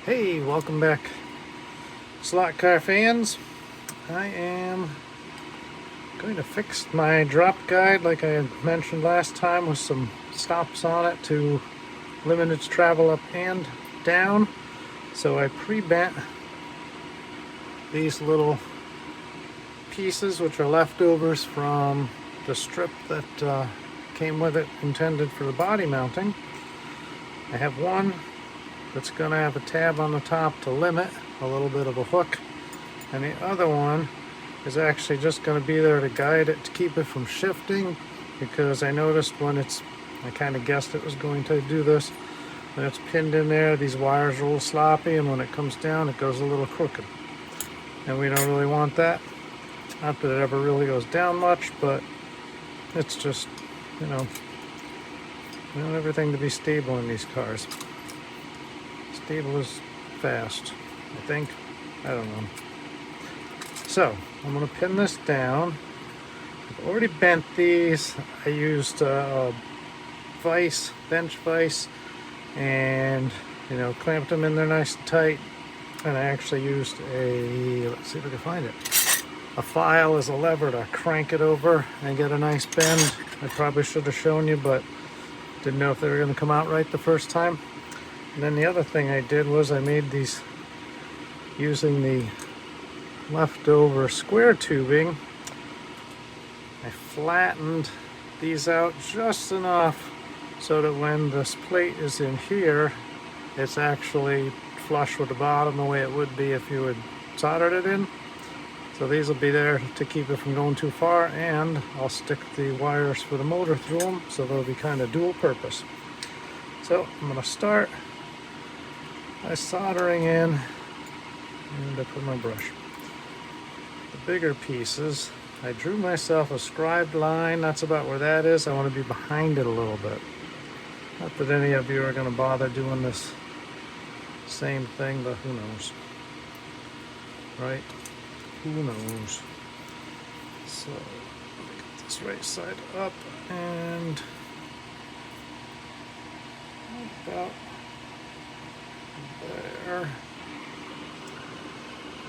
Hey, welcome back, slot car fans. I am going to fix my drop guide like I had mentioned last time with some stops on it to limit its travel up and down. So I pre-bent these little pieces, which are leftovers from the strip that came with it, intended for the body mounting. I have one that's going to have a tab on the top to limit a little bit of a hook, and the other one is actually just going to be there to guide it, to keep it from shifting, because I noticed when I kind of guessed it was going to do this, when it's pinned in there, these wires are a little sloppy, and when it comes down it goes a little crooked, and we don't really want that. Not that it ever really goes down much, but it's just, you know, we want everything to be stable in these cars. Stable is fast, I think. I don't know. So I'm going to pin this down. I've already bent these. I used a vise, bench vise, and clamped them in there nice and tight. And I actually used let's see if I can find it, a file as a lever to crank it over and get a nice bend. I probably should have shown you, but didn't know if they were going to come out right the first time. And then the other thing I did was I made these using the leftover square tubing. I flattened these out just enough so that when this plate is in here, it's actually flush with the bottom the way it would be if you had soldered it in. So these will be there to keep it from going too far, and I'll stick the wires for the motor through them, so they'll be kind of dual purpose. So I'm going to start by soldering in, and I put my brush. The bigger pieces, I drew myself a scribed line. That's about where that is. I want to be behind it a little bit. Not that any of you are going to bother doing this same thing, but who knows, right? Who knows? So get this right side up and about there.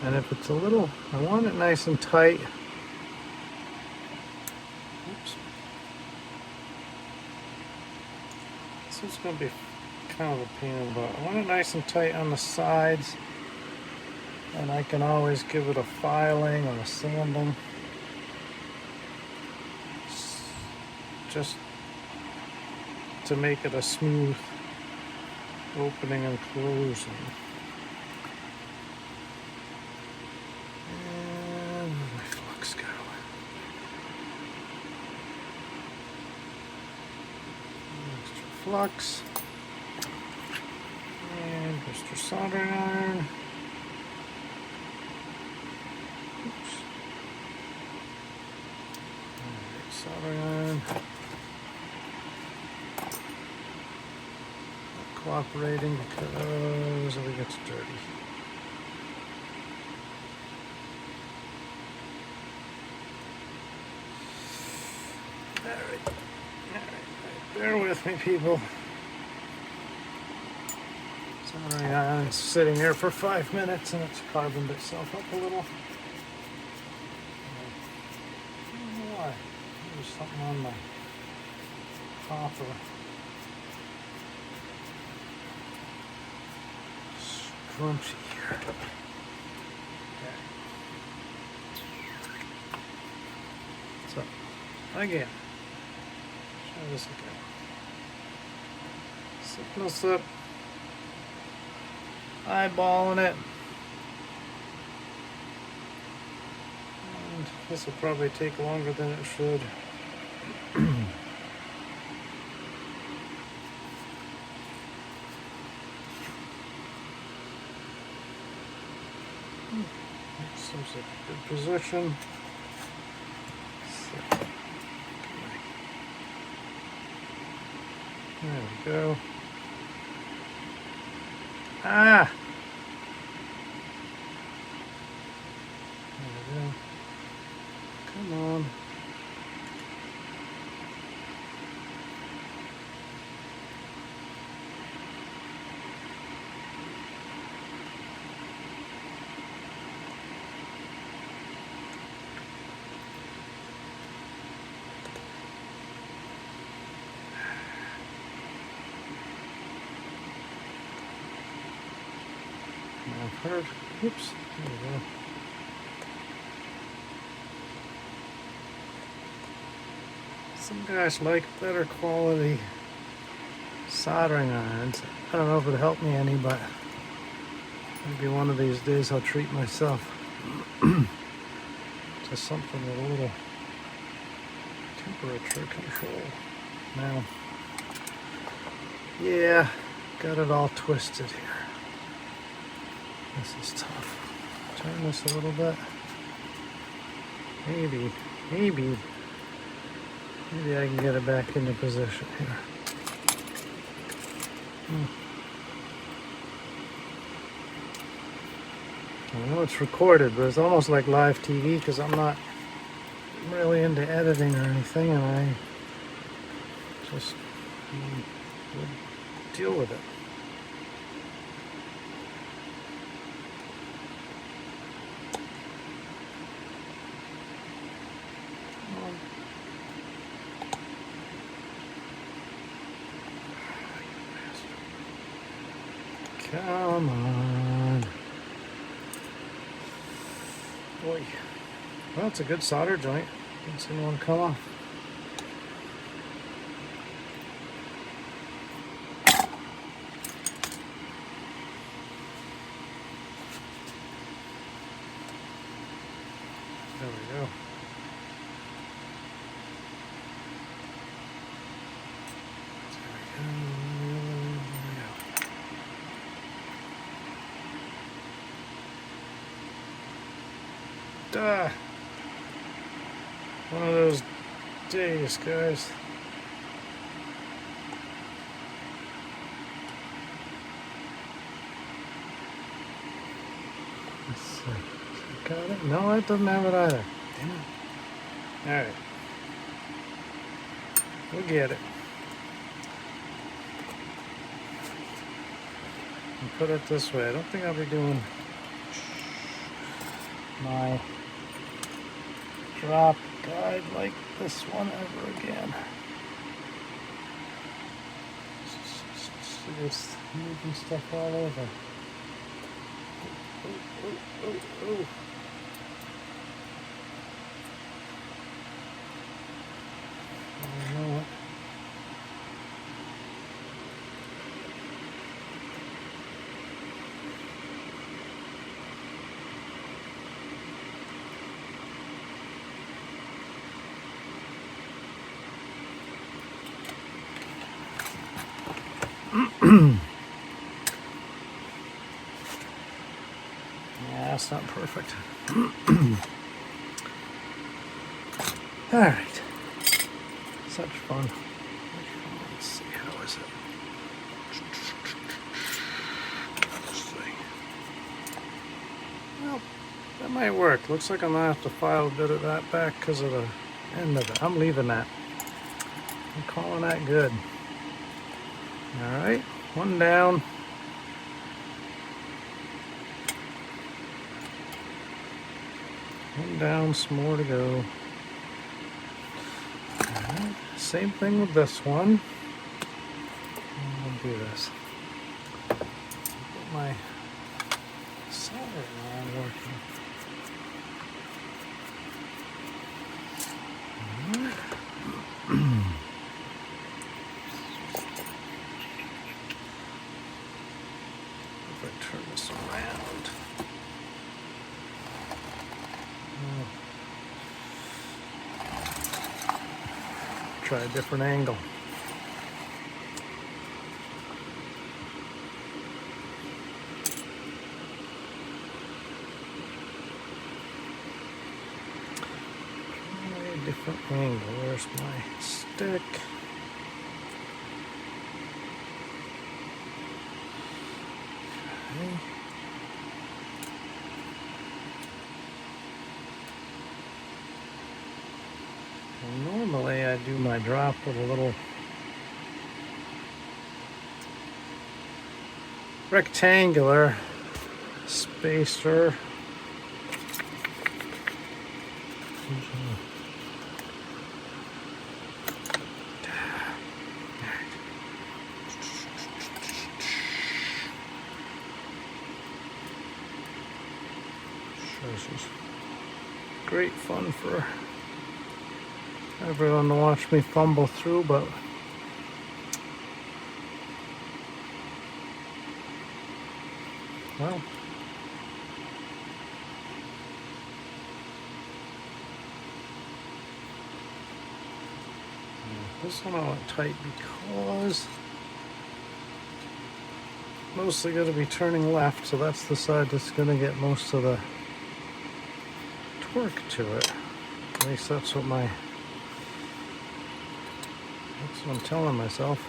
And if it's a little, I want it nice and tight. Oops. This is going to be kind of a pain in the butt. I want it nice and tight on the sides, and I can always give it a filing or a sanding, just to make it a smooth opening and closing. And where'd my flux go? Extra flux. And extra soldering iron. Oops. Alright, soldering iron. Cooperating because it gets dirty. Alright, bear with me, people. Soldering iron's sitting here for 5 minutes and it's carboned itself up a little. I don't know why. There's something on my copper. Scrunchy here. Okay. So, again, try this again. Signal slip, eyeballing it, and this will probably take longer than it should. Seems like a good position. So, there we go. Ah! There we go. Come on. I've heard. Oops. There we go. Some guys like better quality soldering irons. I don't know if it'll help me any, but maybe one of these days I'll treat myself to something with a little temperature control. Now, yeah, got it all twisted here. This is tough. Turn this a little bit. Maybe I can get it back into position here. I know it's recorded, but it's almost like live TV because I'm not really into editing or anything, and I just would deal with it. Come on. Boy. Well, it's a good solder joint. Didn't see one come off. There we go. Duh. One of those days, guys. Let's see. Got it? No, it doesn't have it either. Damn it. Alright. We'll get it. I'll put it this way. I don't think I'll be doing my drop guide like this one ever again. Just moving stuff all over. Oh. I know it. Yeah, that's not perfect. All right. Such fun. Let's see, how is it? Let's see. Well, that might work. Looks like I'm gonna have to file a bit of that back because of the end of it. I'm leaving that. I'm calling that good. All right, one down. One down, some more to go. All right, same thing with this one. I'll do this. Get my soldering iron working. All right. If I turn this around. Try a different angle. Try a different angle. Where's my stick? Okay. Normally I do my drop with a little rectangular spacer. This is great fun for everyone to watch me fumble through, but well, this one I want tight because mostly going to be turning left, so that's the side that's going to get most of the torque to it. At least that's what I'm telling myself.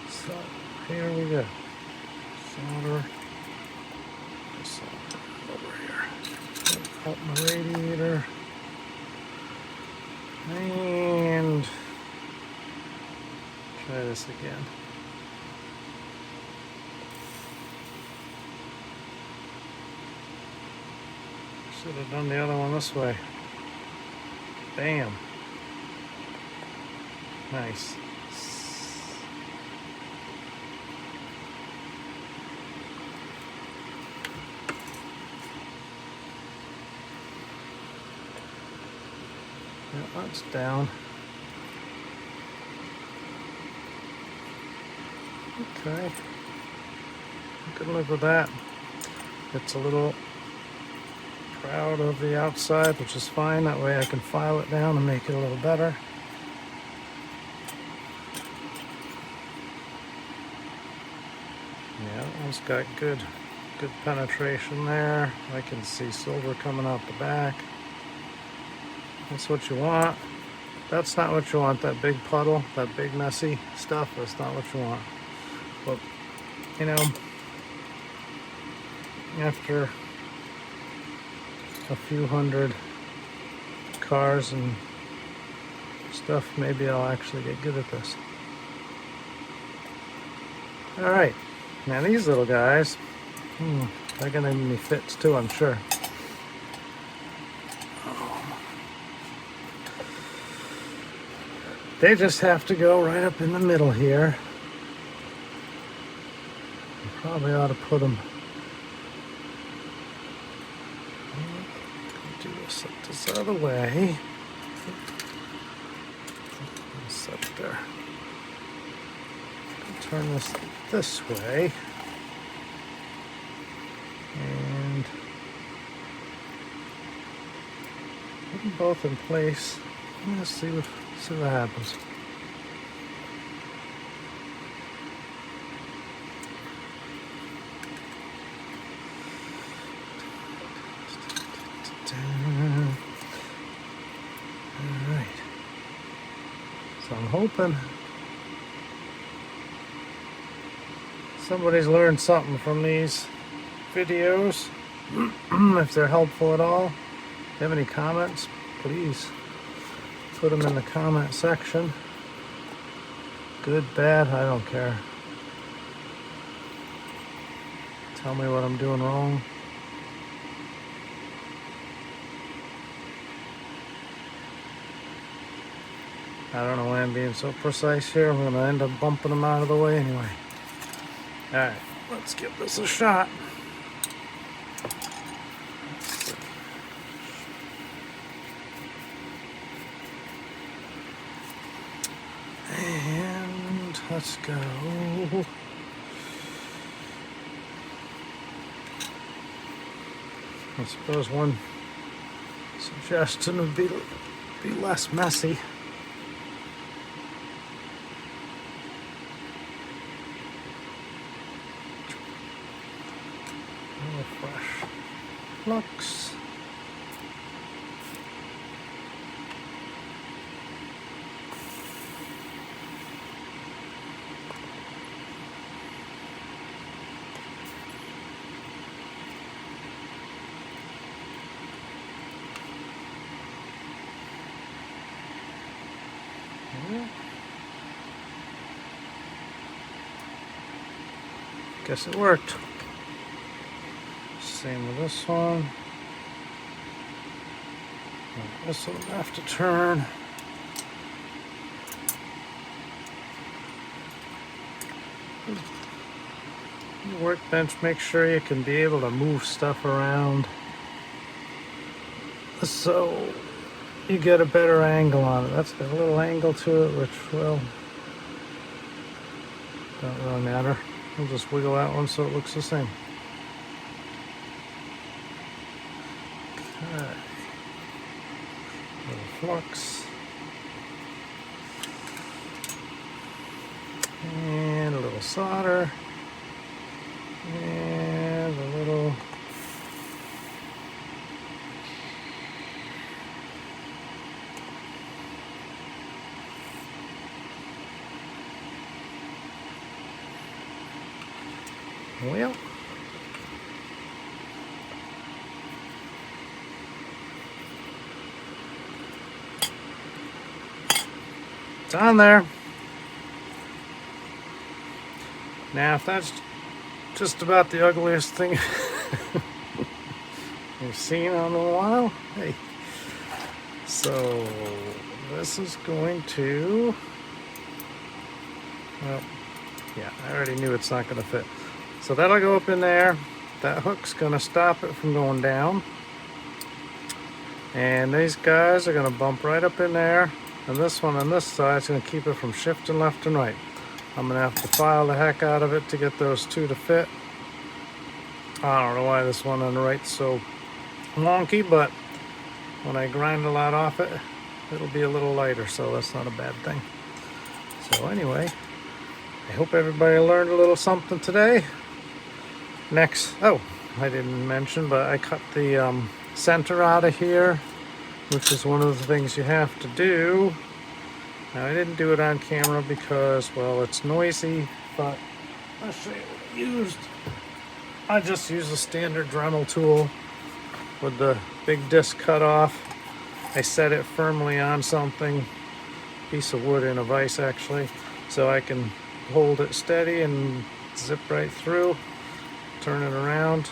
So here we go. Solder this over here. Up my radiator. And try this again. Should have done the other one this way. Bam. Nice. Yeah, that's down. Okay. I can live with that. It's a little proud of the outside, which is fine. That way I can file it down and make it a little better. Yeah, that one's got good penetration there. I can see silver coming out the back. That's what you want. That's not what you want, that big puddle, that big messy stuff. That's not what you want. But, you know, after a few hundred cars and stuff, maybe I'll actually get good at this. Alright, now these little guys, they're going to give me fits too, I'm sure. They just have to go right up in the middle here. I probably ought to put them. Do this other way. Set there. Turn this way. And put them both in place. Let's see what happens. All right. So I'm hoping somebody's learned something from these videos. If they're helpful at all, if you have any comments, please put them in the comment section. Good, bad, I don't care. Tell me what I'm doing wrong. I don't know why I'm being so precise here. I'm going to end up bumping them out of the way anyway. Alright, let's give this a shot. And let's go. I suppose one suggestion would be less messy. Fresh looks. Guess it worked. Same with this one. This one will have to turn. your workbench, make sure you can be able to move stuff around so you get a better angle on it. That's got a little angle to it, which, well, don't really matter. We'll just wiggle that one so it looks the same. Okay. Little flux. And a little solder. And a little well, it's on there. Now, if that's just about the ugliest thing you've seen in a while, hey. So this is going to, well, yeah, I already knew it's not going to fit. So that'll go up in there. That hook's going to stop it from going down. And these guys are going to bump right up in there. And this one on this side is going to keep it from shifting left and right. I'm going to have to file the heck out of it to get those two to fit. I don't know why this one on the right's so wonky, but when I grind a lot off it, it'll be a little lighter, so that's not a bad thing. So anyway, I hope everybody learned a little something today. Next, oh, I didn't mention, but I cut the center out of here, which is one of the things you have to do. Now, I didn't do it on camera because, well, it's noisy, but I'll show you what I used. I just used a standard Dremel tool with the big disc cut off. I set it firmly on something, piece of wood in a vise actually, so I can hold it steady and zip right through, turn it around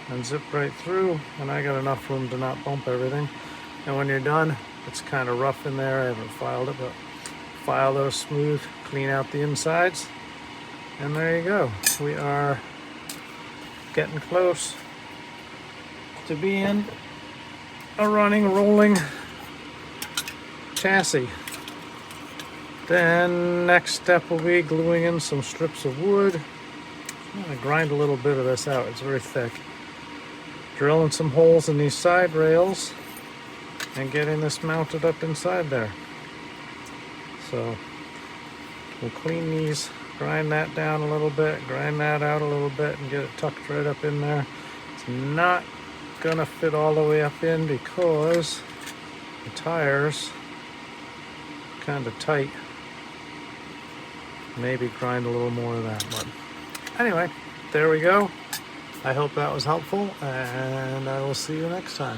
and zip right through, and I got enough room to not bump everything. And when you're done, it's kind of rough in there. I haven't filed it, but file those smooth, clean out the insides, and there you go. We are getting close to being a running, rolling chassis. Then next step will be gluing in some strips of wood. I'm going to grind a little bit of this out, it's very thick. Drilling some holes in these side rails and getting this mounted up inside there. So we'll clean these, grind that down a little bit, grind that out a little bit, and get it tucked right up in there. It's not gonna fit all the way up in because the tires are kind of tight. Maybe grind a little more of that, but anyway, there we go. I hope that was helpful, and I will see you next time.